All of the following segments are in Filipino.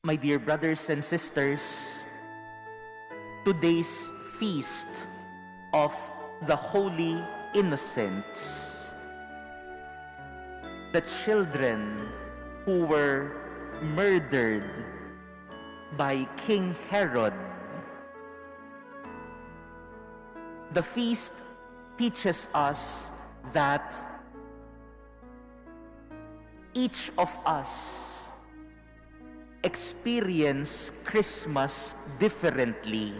My dear brothers and sisters, today's feast of the Holy Innocents, the children who were murdered by King Herod. The feast teaches us that each of us experience Christmas differently.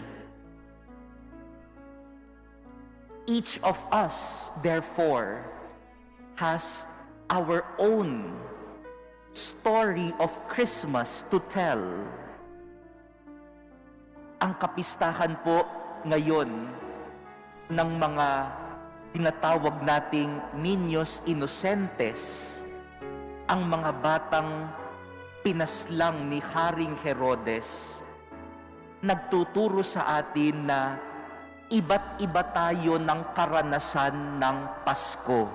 Each of us, therefore, has our own story of Christmas to tell. Ang kapistahan po ngayon ng mga tinatawag nating niños inocentes, ang mga batang pinaslang ni Haring Herodes, nagtuturo sa atin na iba't iba tayo ng karanasan ng Pasko.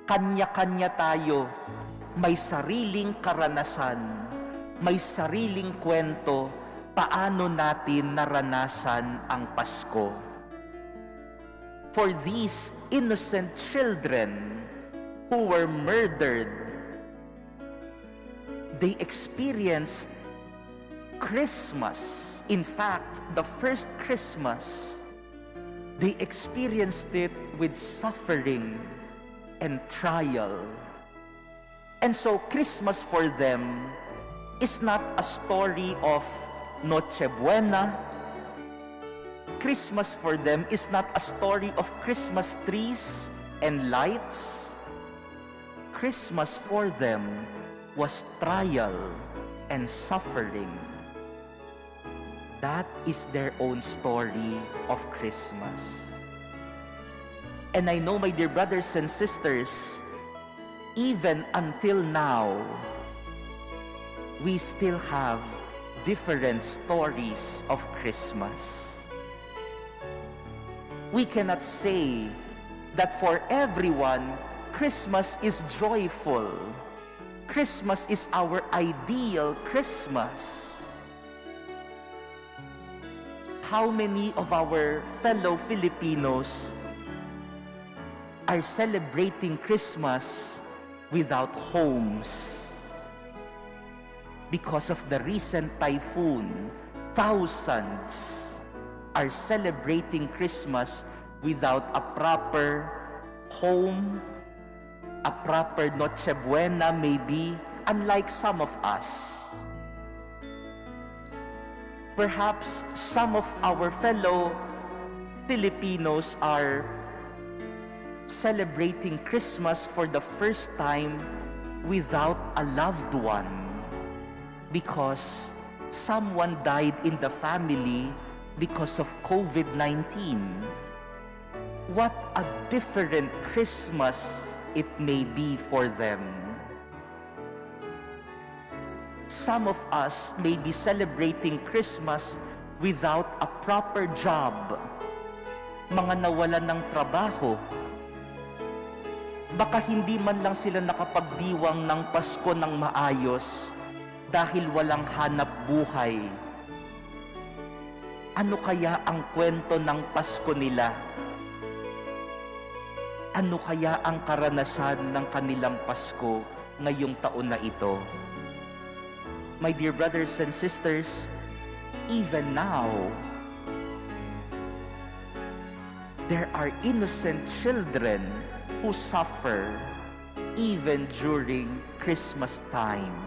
Kanya-kanya tayo, may sariling karanasan, may sariling kwento, paano natin naranasan ang Pasko. For these innocent children who were murdered, they experienced Christmas. In fact, the first Christmas, they experienced it with suffering and trial. And so Christmas for them is not a story of Noche Buena. Christmas for them is not a story of Christmas trees and lights. Christmas for them was trial and suffering. That is their own story of Christmas. And I know, my dear brothers and sisters, even until now, we still have different stories of Christmas. We cannot say that for everyone, Christmas is joyful. Christmas is our ideal Christmas. How many of our fellow Filipinos are celebrating Christmas without homes? Because of the recent typhoon, thousands are celebrating Christmas without a proper home, a proper Noche Buena maybe, unlike some of us. Perhaps some of our fellow Filipinos are celebrating Christmas for the first time without a loved one because someone died in the family because of COVID-19. What a different Christmas it may be for them. Some of us may be celebrating Christmas without a proper job. Mga nawalan ng trabaho. Baka hindi man lang sila nakapagdiwang ng Pasko ng maayos dahil walang hanap buhay. Ano kaya ang kwento ng Pasko nila? Ano kaya ang karanasan ng kanilang Pasko ngayong taon na ito? My dear brothers and sisters, even now, there are innocent children who suffer even during Christmas time.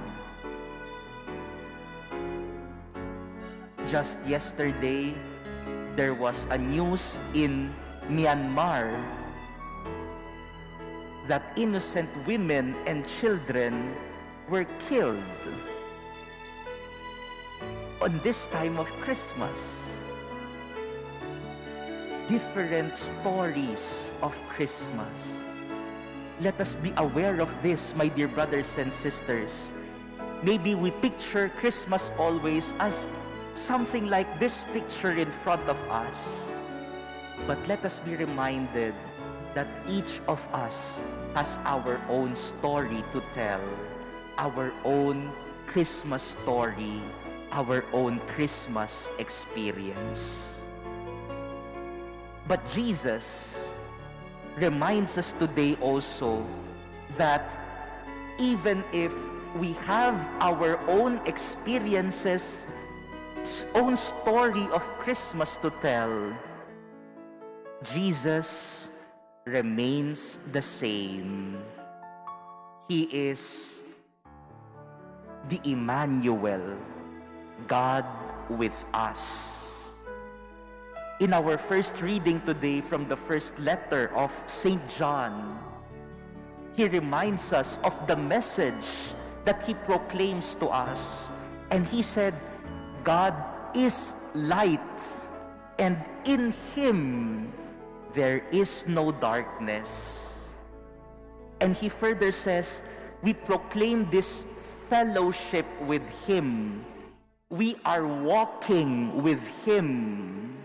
Just yesterday, there was a news in Myanmar that innocent women and children were killed on this time of Christmas. Different stories of Christmas. Let us be aware of this, my dear brothers and sisters. Maybe we picture Christmas always as something like this picture in front of us. But let us be reminded that each of us has our own story to tell, our own Christmas story, our own Christmas experience. But Jesus reminds us today also that even if we have our own experiences, own story of Christmas to tell, Jesus remains the same. He is the Emmanuel, God with us. In our first reading today from the first letter of St. John, he reminds us of the message that he proclaims to us. And he said, God is light, and in him there is no darkness. And he further says, we proclaim this fellowship with him. We are walking with him.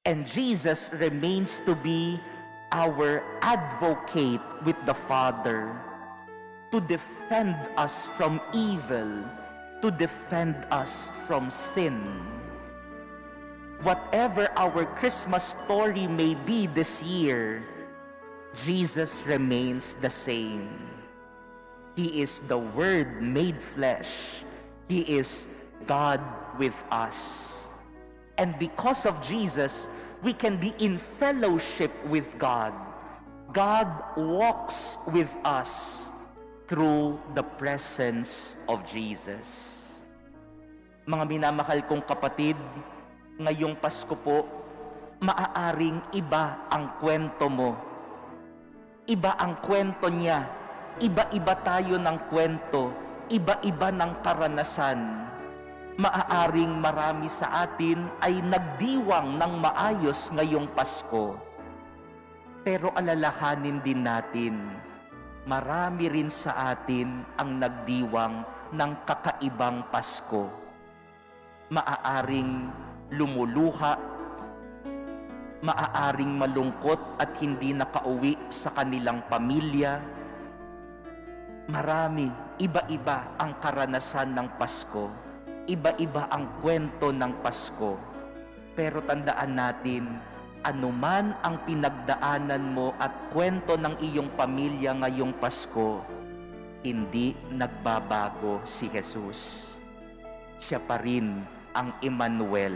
And Jesus remains to be our advocate with the Father, to defend us from evil, to defend us from sin. Whatever our Christmas story may be this year, Jesus remains the same. He is the Word made flesh. He is God with us. And because of Jesus, we can be in fellowship with God. God walks with us through the presence of Jesus. Mga minamahal kong kapatid, ngayong Pasko po, maaaring iba ang kwento mo. Iba ang kwento niya. Iba-iba tayo ng kwento. Iba-iba ng karanasan. Maaaring marami sa atin ay nagdiwang ng maayos ngayong Pasko. Pero alalahanin din natin, marami rin sa atin ang nagdiwang ng kakaibang Pasko. Maaaring lumuluha, maaaring malungkot at hindi nakauwi sa kanilang pamilya. Marami, iba-iba ang karanasan ng Pasko. Iba-iba ang kwento ng Pasko. Pero tandaan natin, anuman ang pinagdaanan mo at kwento ng iyong pamilya ngayong Pasko, hindi nagbabago si Jesus. Siya pa rin ang Emmanuel,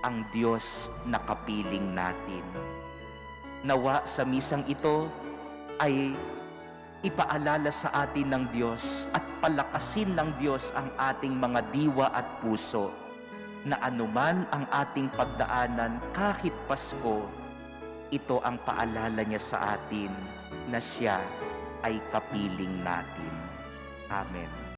ang Diyos na kapiling natin. Nawa sa misang ito ay ipaalala sa atin ng Diyos at palakasin ng Diyos ang ating mga diwa at puso na anuman ang ating pagdaanan kahit Pasko, ito ang paalala niya sa atin na siya ay kapiling natin. Amen.